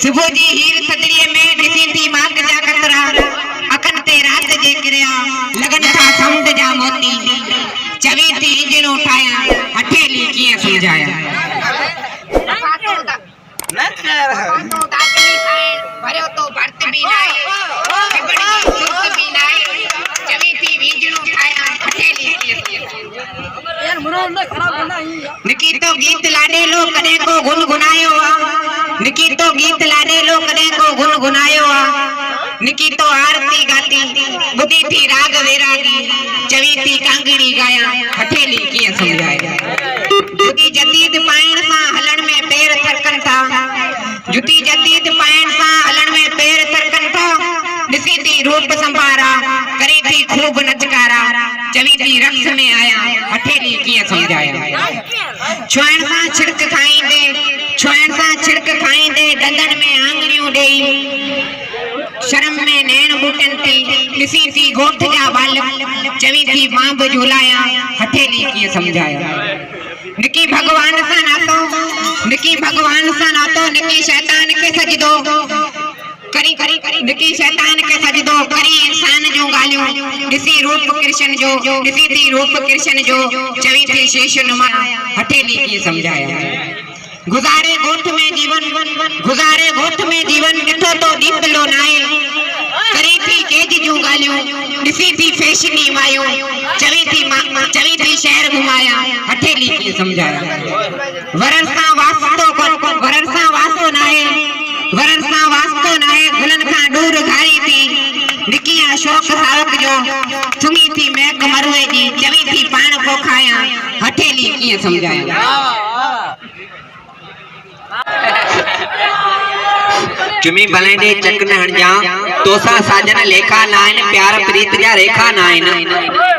सुबह जी हीर थदड़ीअ में ॾिसी थी मांग जा कतरा अखन ते रात जे किरिया लगन था समुंड जा मोती चवी थी इंजण उठाया हथेली कीअं समझाया भरियो तो भर्त भी नाए खिबड़ी सुर्त भी नाए चवी थी इंजण उठाया हथेली कीअं निकी तो गीत लाडे लो कदे को गुनगुनायो आ निकी तो गीत लाडे लो कदे को गुनगुनायो आ निकी तो आरती गाती बुधी थी राग वैरागी चवी थी कांगड़ी गाया हथेली कीअं समझाया जुती जदीद पाइण सां हलण में पैर थरकन था जुती जदीद पाइण सां हलण में पैर थरकन था ॾिसी थी रूप संभारा करे थी खूब नचकारा चवी थी रक्स में आया हथेली कीअं समझाया छुअण सां छिड़क खाईंदे डंदन में आंगड़ियूं ॾेई शर्म में नैण बूटन थी ॾिसी थी गोठ जा बाल चवी थी मां बि झूलाया हथेली कीअं समझाया निकी भगवान सां नातो निकी शैतान के सजदो करी निकी शैतान के सजदो करी इंसान जो गालियूं ॾिसी थी रूप कृष्ण जो चवी थी शेष नुमा हथेली कीअं समझाया गुजारे गोठ में जीवन ॾिठो तो दीपलो नाए करी थी केज जूं गालियूं ॾिसी थी फैशनी मायूं चवी थी शहर घुमाया हथेली कीअं समझाया वरन सां वास्तो नाहे गुलन खां दूर घारी थी निकी अशोक सावक जो सुंगी थी महक मरुए जी चवी थी पाण पोखाया हथेली कीअं समझाया चुमी भलेंडे चक न हणजा तोसा साजन लेखा नाइन प्यार प्रीत जा रेखा नाइन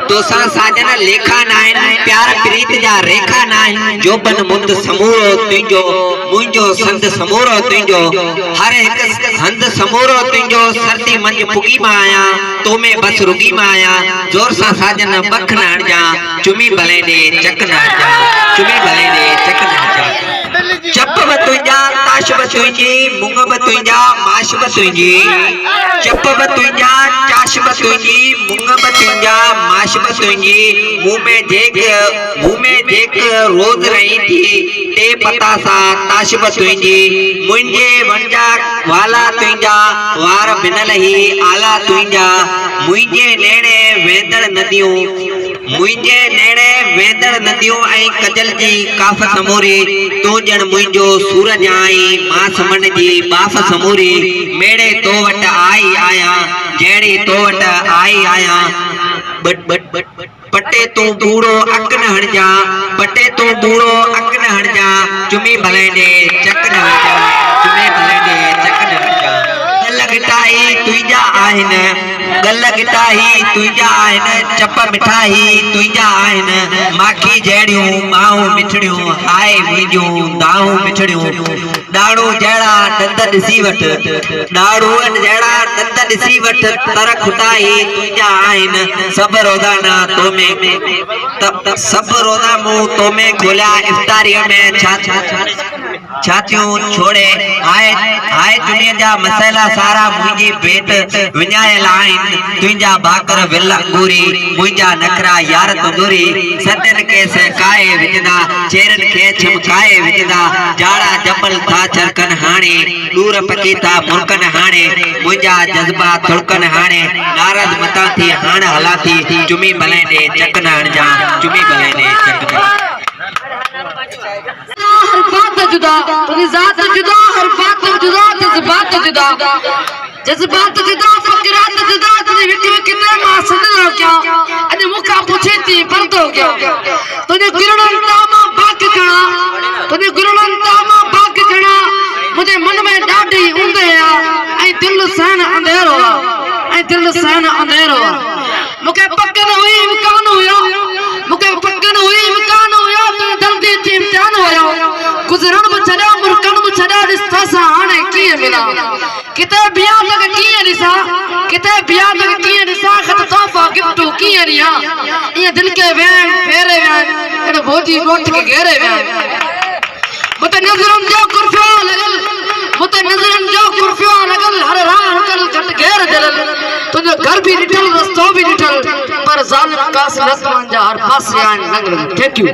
तोसा साजन लेखा नाइन प्यार प्रीत जा रेखा नाइन जोबन मुंद समूरो तुंजो मुंजो संद समूरो तुंजो हर एक हंद समूरो तुंजो सर्दी मंज पुगी माया तो में बस रुगी माया जोर सा साजन बख न हणजा चुमी भलेंडे चक न हणजा चुमी भलेंडे चक न हणजा चप बतुंजा ताश बतुंजी मुंग बतुंजा माश बतुंजी चप बतुंजा चाश बतुंजी मुंग बतुंजा माश बतुंजी मुंह में देख रोज रही थी ते पता सा ताश बतुंजी मुंजे वंजा वाला तुंजा वार बिनल ही आला तुंजा मुंजे नेड़े वेंदड़ नदियों ऐं कजल जी काफ समूरी तू जण मुंजो सूरज आई मां समंड जी बाफ समूरी मेड़े तो वट आई आया जेड़ी तो वट आई आया पटे तो बूढ़ो अक न हणजा चुमी भलेंडे चक न हणजा गल गिटाई तुंजा आहिन चप मिठाई तुंजा आहिन माखी जहिड़ियूं माऊं मिठड़ियूं हाय मुंहिंजूं दाऊं मिठड़ियूं ॾाड़ू जहिड़ा दंद ॾिसी वठ तर खुटाई तुंजा आहिन सभु रोज़ाना मूं तो में खोलिया इफ्तारीअ में छातियूं छोड़े हाय दुनिया जा मसइला सारा मुंहिंजी पेट विञायल आहिन तुंहिंजा भाकर विल अंगूरी मुंहिंजा नखरा यार तंदूरी सदन के सहकाए विझंदा चेरन के छमकाए विझंदा जाड़ा जबल था चरकन हाणे दूर पकीता मुर्कन हाणे मुंहिंजा जज्बा थुड़कन हाणे नाराज मता थी हाण हला थी चुमी भलेंडे चक न हणजा चुमी भलेंडे चक न हर बात जुदा तुझी जात जुदा हर बात जुदा जज्बात जुदा फकरात जुदा तुझे विच में कितने मां सदन क्या अने मुका पूछे थी पर्दो क्या तुझे गुरुन तामा बाक खणा मुझे मन में डाडी उंदे आ ऐ दिल सहन अंधेरो मुके पक्कन हुई इम्कान हुयो तू जल्दी थी इम्तिहान हुयो गुजरण में छड़ा मुरकन में छड़ा रिश्ता सा हाने किए मिला किते बिया तक किए निसा खत तोहफा गिफ्ट किए रिया ये दिल के वैन फेरे वैन एड़ो भोजी गोठ के घेरे वैन मुते नजरन जो कुर्फा लगल मुते नजरन जो घर भी डिठल रस्तो भी डिठल पर जालिम कास लत मंजार फस यान लंगड़। Thank U.